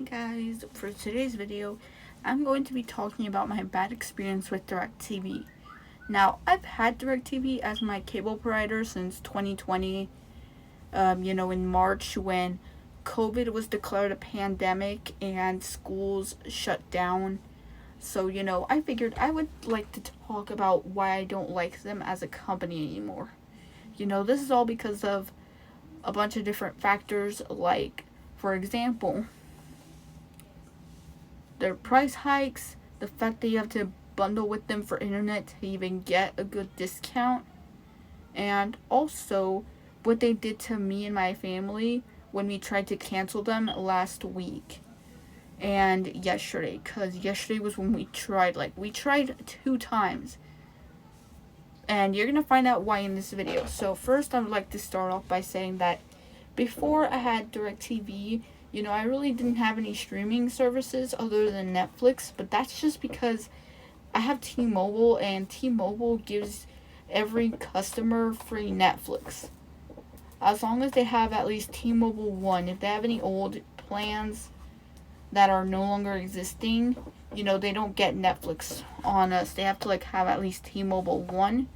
Hi guys, for today's video, I'm going to be talking about my bad experience with DIRECTV. Now, I've had DIRECTV as my cable provider since 2020, in March when COVID was declared a pandemic and schools shut down. So, I figured I would like to talk about why I don't like them as a company anymore. This is all because of a bunch of different factors, like, for example, their price hikes, the fact that you have to bundle with them for internet to even get a good discount, and also what they did to me and my family when we tried to cancel them last week and yesterday, because yesterday was when we tried 2 times, and you're gonna find out why in this video. So first, I would like to start off by saying that before I had DIRECTV, I really didn't have any streaming services other than Netflix, but that's just because I have T-Mobile, and T-Mobile gives every customer free Netflix. As long as they have at least T-Mobile One. If they have any old plans that are no longer existing, they don't get Netflix on us. They have to have at least T-Mobile One,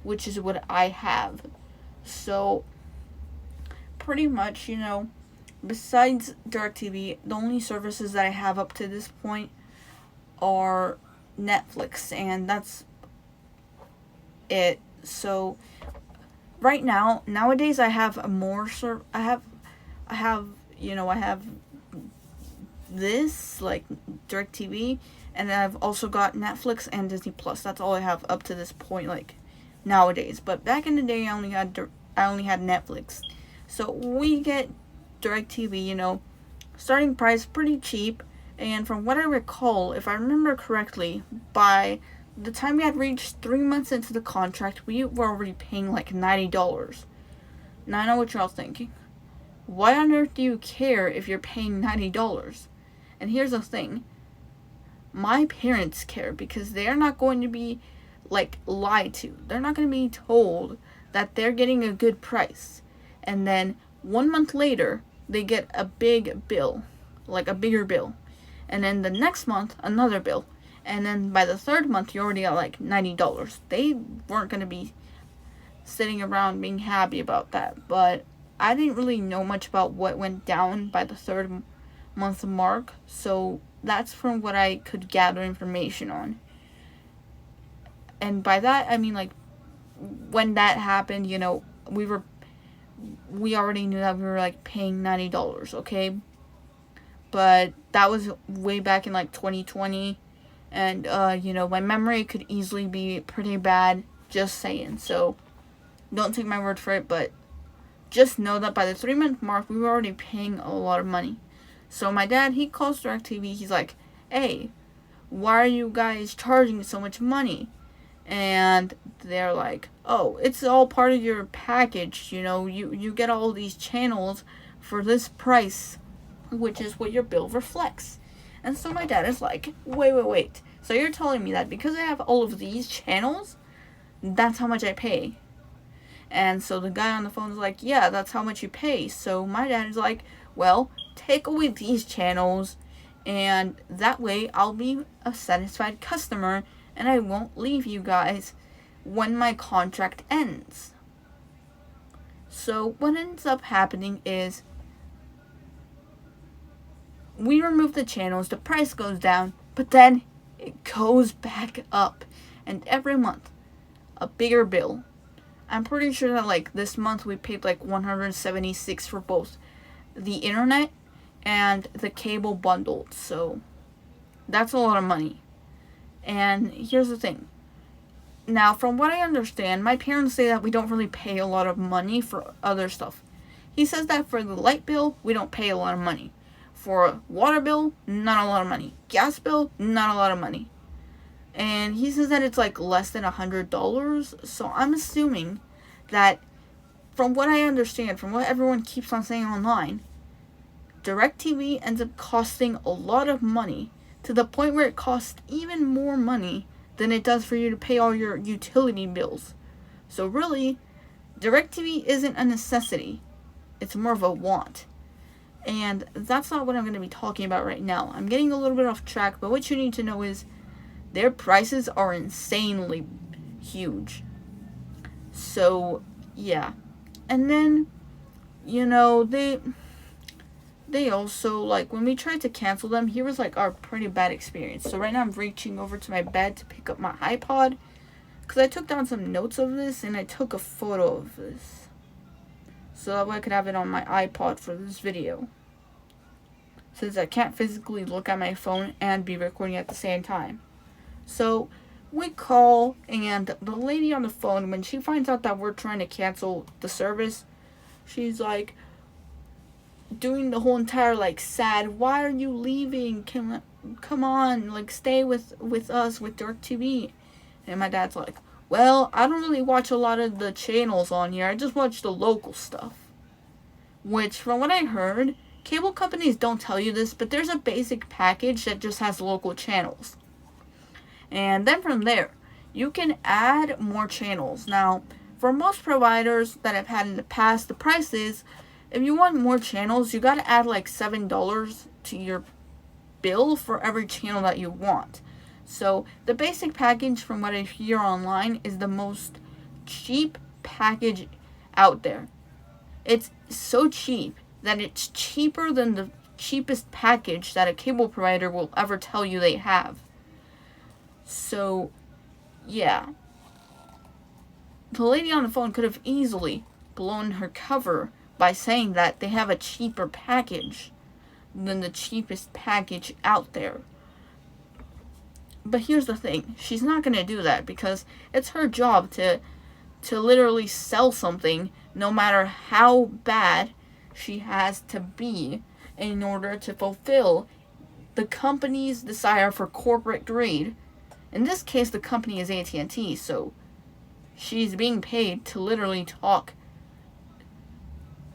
which is what I have. So pretty much, besides DIRECTV, the only services that I have up to this point are Netflix, and that's it. So right now, nowadays, I have more I have this, like, DIRECTV, and then I've also got Netflix and Disney Plus. That's all I have up to this point, nowadays. But back in the day, I only had Netflix. So we get DIRECTV, starting price pretty cheap, and from what I recall, if I remember correctly, by the time we had reached 3 months into the contract, we were already paying $90. Now I know what y'all thinking. Why on earth do you care if you're paying $90? And here's the thing. My parents care because they're not going to be lied to. They're not going to be told that they're getting a good price, and then 1 month later they get a big bill, a bigger bill, and then the next month another bill, and then by the third month you already got $90. They weren't going to be sitting around being happy about that. But I didn't really know much about what went down by the third month mark, so that's from what I could gather information on. And by that I mean, when that happened, we already knew that we were paying $90, okay? But that was way back in 2020, and my memory could easily be pretty bad, just saying. So don't take my word for it, but just know that by the 3-month mark we were already paying a lot of money. So my dad, he calls DIRECTV. He's like, "Hey, why are you guys charging so much money?" And they're like, "Oh, it's all part of your package, you get all these channels for this price, which is what your bill reflects." And so my dad is like, wait, so you're telling me that because I have all of these channels, that's how much I pay? And so the guy on the phone is like, "Yeah, that's how much you pay." So my dad is like, "Well, take away these channels, and that way I'll be a satisfied customer, and I won't leave you guys when my contract ends." So what ends up happening is we remove the channels, the price goes down, but then it goes back up, and every month a bigger bill. I'm pretty sure that this month we paid $176 for both the internet and the cable bundled. So that's a lot of money. And here's the thing. Now, from what I understand, my parents say that we don't really pay a lot of money for other stuff. He says that for the light bill, we don't pay a lot of money. For water bill, not a lot of money. Gas bill, not a lot of money. And he says that it's less than $100. So I'm assuming that, from what I understand, from what everyone keeps on saying online, DIRECTV ends up costing a lot of money, to the point where it costs even more money than it does for you to pay all your utility bills. So really, DIRECTV isn't a necessity. It's more of a want. And that's not what I'm going to be talking about right now. I'm getting a little bit off track, but what you need to know is their prices are insanely huge. So, yeah. And then, they also, like, when we tried to cancel them, here was, like, our pretty bad experience. So right now I'm reaching over to my bed to pick up my iPod, because I took down some notes of this, and I took a photo of this, so that way I could have it on my iPod for this video, since I can't physically look at my phone and be recording at the same time. So we call, and the lady on the phone, when she finds out that we're trying to cancel the service, she's like doing the whole entire, like, sad, why are you leaving, come on, like, stay with us, with DIRECTV. And my dad's like, well, I don't really watch a lot of the channels on here, I just watch the local stuff. Which, from what I heard, cable companies don't tell you this, but there's a basic package that just has local channels. And then from there, you can add more channels. Now, for most providers that I've had in the past, the price is, if you want more channels, you gotta add like $7 to your bill for every channel that you want. So, the basic package, from what I hear online, is the most cheap package out there. It's so cheap that it's cheaper than the cheapest package that a cable provider will ever tell you they have. So, yeah. The lady on the phone could have easily blown her cover by saying that they have a cheaper package than the cheapest package out there. But here's the thing, she's not going to do that, because it's her job to literally sell something, no matter how bad she has to be, in order to fulfill the company's desire for corporate greed. In this case, the company is AT&T, so she's being paid to literally talk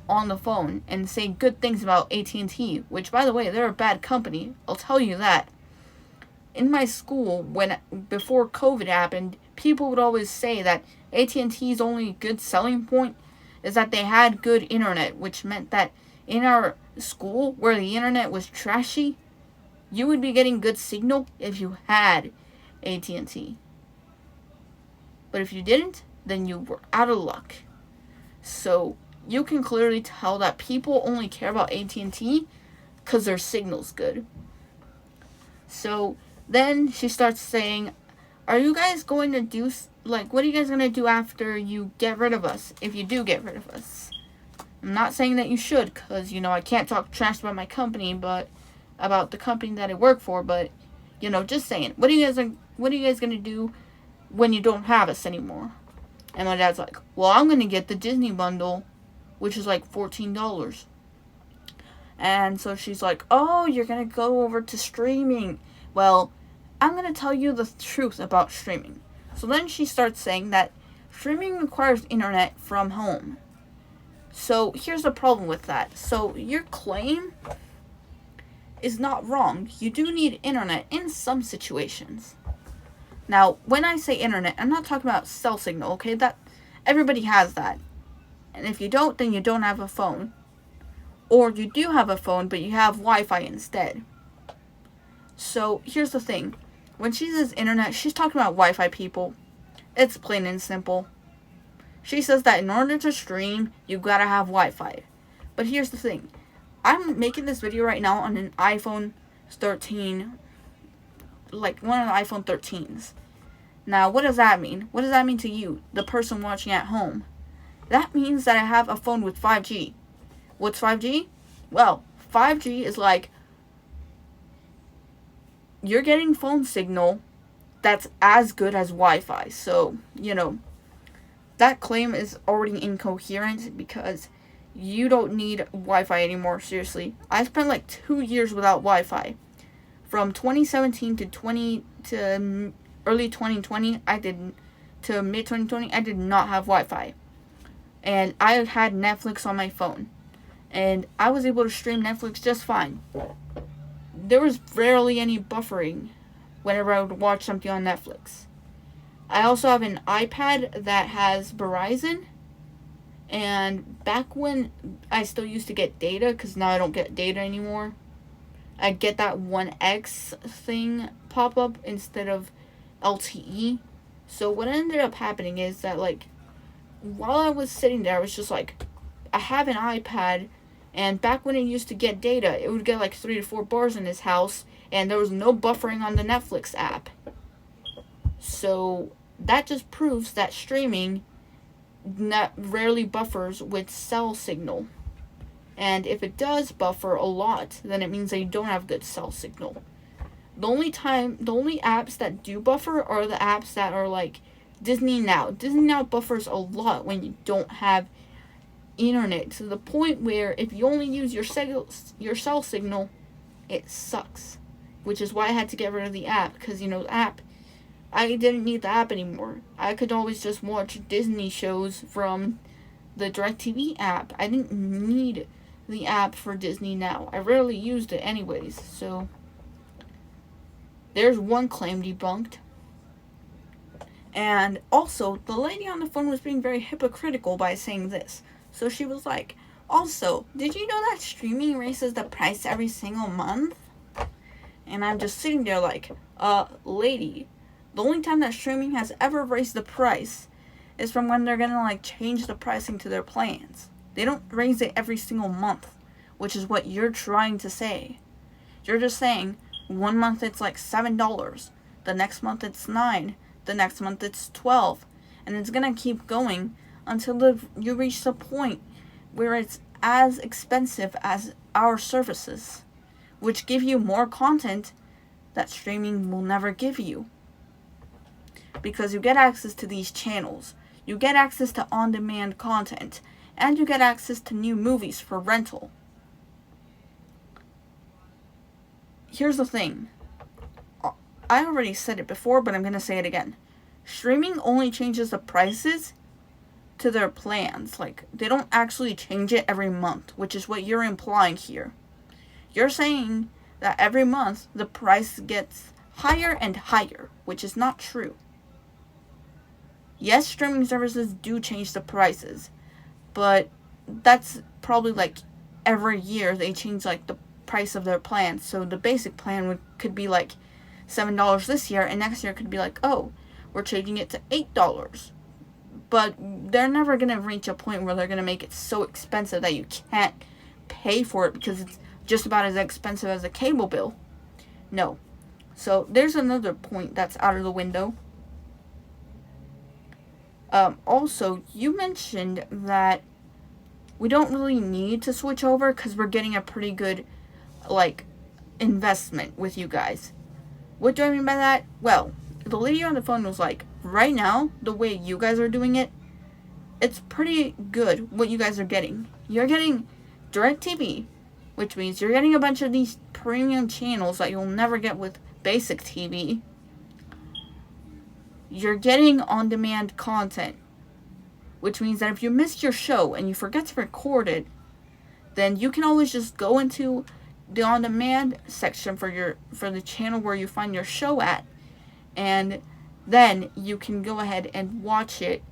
on the phone and say good things about AT&T, which, by the way, they're a bad company. I'll tell you that. In my school, before COVID happened, people would always say that AT&T's only good selling point is that they had good internet, which meant that in our school, where the internet was trashy, you would be getting good signal if you had AT&T. But if you didn't, then you were out of luck. So you can clearly tell that people only care about AT&T because their signal's good. So then she starts saying, are you guys going to do, like, what are you guys going to do after you get rid of us, if you do get rid of us? I'm not saying that you should, because, I can't talk trash about my company, but about the company that I work for, but, just saying, what are you guys going to do when you don't have us anymore? And my dad's like, well, I'm going to get the Disney bundle, which is like $14. And so she's like, oh, you're going to go over to streaming. Well, I'm going to tell you the truth about streaming. So then she starts saying that streaming requires internet from home. So here's the problem with that. So your claim is not wrong. You do need internet in some situations. Now, when I say internet, I'm not talking about cell signal, okay? That everybody has that. And if you don't, then you don't have a phone. Or you do have a phone, but you have Wi-Fi instead. So here's the thing. When she says internet, she's talking about Wi-Fi, people. It's plain and simple. She says that in order to stream, you gotta have Wi-Fi. But here's the thing. I'm making this video right now on an iPhone 13, like one of the iPhone 13s. Now, what does that mean? What does that mean to you, the person watching at home? That means that I have a phone with 5G. What's 5G? Well, 5G is like, you're getting phone signal that's as good as Wi-Fi. So, that claim is already incoherent, because you don't need Wi-Fi anymore, seriously. I spent like 2 years without Wi-Fi. From 2017 to early 2020, to mid 2020, I did not have Wi-Fi. And I had Netflix on my phone. And I was able to stream Netflix just fine. There was rarely any buffering whenever I would watch something on Netflix. I also have an iPad that has Verizon, And back when I still used to get data, because now I don't get data anymore, I get that 1x thing pop up instead of LTE. So what ended up happening is that, like, while I was sitting there, I was just like, I have an iPad, and back when it used to get data, it would get like 3 to 4 bars in this house, and there was no buffering on the Netflix app. So that just proves that streaming rarely buffers with cell signal. And if it does buffer a lot, then it means that you don't have good cell signal. The only apps that do buffer are the apps that are like Disney Now. Disney Now buffers a lot when you don't have internet, to the point where if you only use your cell signal, it sucks. Which is why I had to get rid of the app, because, the app, I didn't need the app anymore. I could always just watch Disney shows from the DIRECTV app. I didn't need the app for Disney Now. I rarely used it anyways, so there's one claim debunked. And also, the lady on the phone was being very hypocritical by saying this. So she was like, also, did you know that streaming raises the price every single month? And I'm just sitting there like, lady, the only time that streaming has ever raised the price is from when they're gonna, like, change the pricing to their plans. They don't raise it every single month, which is what you're trying to say. You're just saying, one month it's like $7, the next month it's $9, the next month it's $12, and it's gonna keep going until you reach the point where it's as expensive as our services, which give you more content that streaming will never give you. Because you get access to these channels, you get access to on-demand content, and you get access to new movies for rental. Here's the thing. I already said it before, but I'm going to say it again. Streaming only changes the prices to their plans. Like, they don't actually change it every month, which is what you're implying here. You're saying that every month the price gets higher and higher, which is not true. Yes, streaming services do change the prices, but that's probably like every year they change like the price of their plans. So the basic plan could be like $7 this year, and next year could be like, oh, we're changing it to $8. But they're never going to reach a point where they're going to make it so expensive that you can't pay for it because it's just about as expensive as a cable bill. No. So there's another point that's out of the window. Also, you mentioned that we don't really need to switch over because we're getting a pretty good, like, investment with you guys. What do I mean by that? Well, the lady on the phone was like, right now, the way you guys are doing it, it's pretty good what you guys are getting. You're getting DIRECTV, which means you're getting a bunch of these premium channels that you'll never get with basic TV. You're getting on-demand content, which means that if you missed your show and you forget to record it, then you can always just go into the on-demand section for the channel where you find your show at, and then you can go ahead and watch it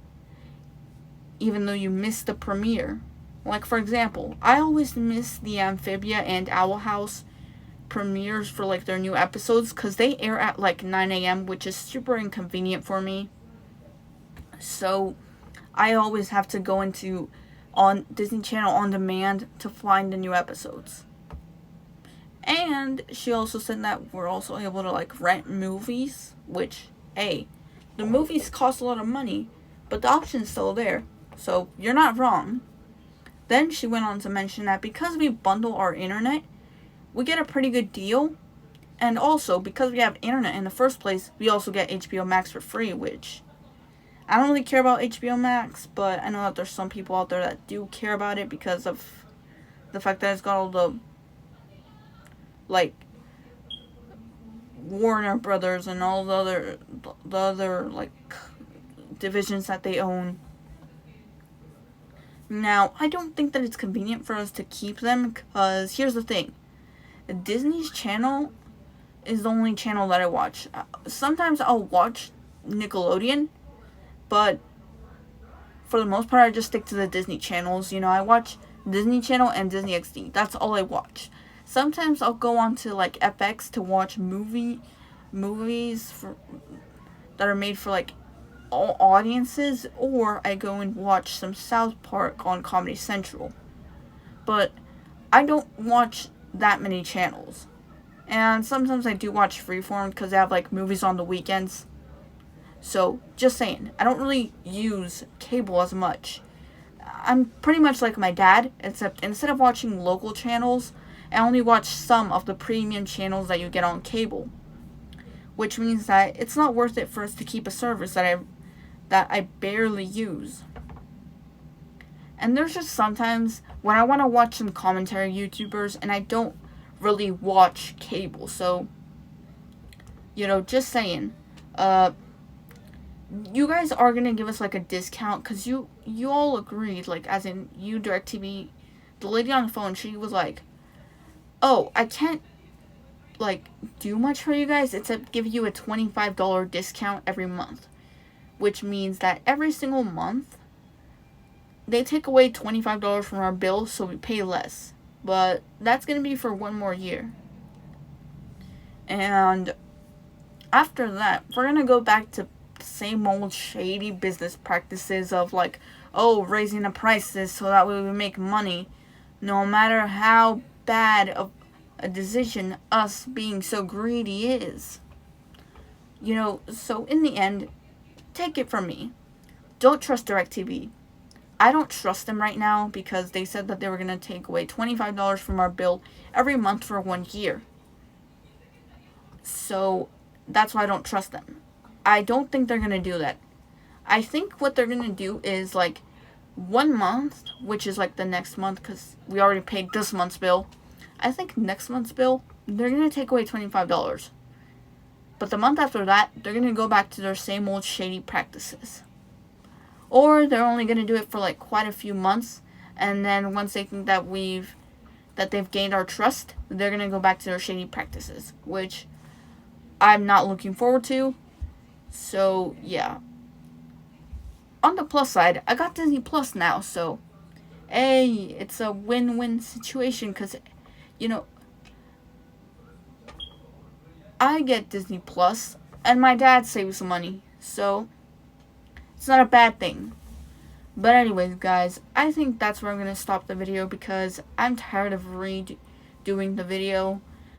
even though you missed the premiere. Like, for example, I always miss the Amphibia and Owl House premieres for, like, their new episodes because they air at, like, 9 a.m., which is super inconvenient for me. So I always have to go into on Disney Channel On Demand to find the new episodes. And she also said that we're also able to, like, rent movies, which, hey, the movies cost a lot of money, but the option's still there. So you're not wrong. Then she went on to mention that because we bundle our internet, we get a pretty good deal. And also, because we have internet in the first place, we also get HBO Max for free, which I don't really care about HBO Max, but I know that there's some people out there that do care about it because of the fact that it's got all the, like, Warner Brothers and all the other like divisions that they own. Now, I don't think that it's convenient for us to keep them because here's the thing. Disney's channel is the only channel that I watch. Sometimes I'll watch Nickelodeon, but for the most part, I just stick to the Disney channels. You know, I watch Disney Channel and Disney XD. That's all I watch. Sometimes I'll go on to like FX to watch movies that are made for like all audiences, or I go and watch some South Park on Comedy Central. But I don't watch that many channels. And sometimes I do watch Freeform because they have like movies on the weekends. So, just saying, I don't really use cable as much. I'm pretty much like my dad, except instead of watching local channels, I only watch some of the premium channels that you get on cable. Which means that it's not worth it for us to keep a service that I barely use. And there's just sometimes when I want to watch some commentary YouTubers and I don't really watch cable. So, you know, just saying, you guys are going to give us like a discount because you all agreed, like as in you, DIRECTV, the lady on the phone, she was like, oh, I can't like do much for you guys except give you a $25 discount every month, which means that every single month they take away $25 from our bill, so we pay less. But that's going to be for 1 more year. And after that, we're going to go back to the same old shady business practices of like, oh, raising the prices so that way we make money. No matter how bad of a decision us being so greedy is. You know, so in the end, take it from me. Don't trust DIRECTV. I don't trust them right now because they said that they were going to take away $25 from our bill every month for 1 year. So that's why I don't trust them. I don't think they're going to do that. I think what they're going to do is like 1 month, which is like the next month because we already paid this month's bill. I think next month's bill, they're going to take away $25. But the month after that, they're going to go back to their same old shady practices. Or they're only going to do it for like quite a few months, and then once they think that they've gained our trust, they're going to go back to their shady practices, which I'm not looking forward to. So, yeah. On the plus side, I got Disney Plus now, so hey, it's a win-win situation because, you know, I get Disney Plus and my dad saves money, so it's not a bad thing. But anyways, guys, I think that's where I'm going to stop the video because I'm tired of redoing the video.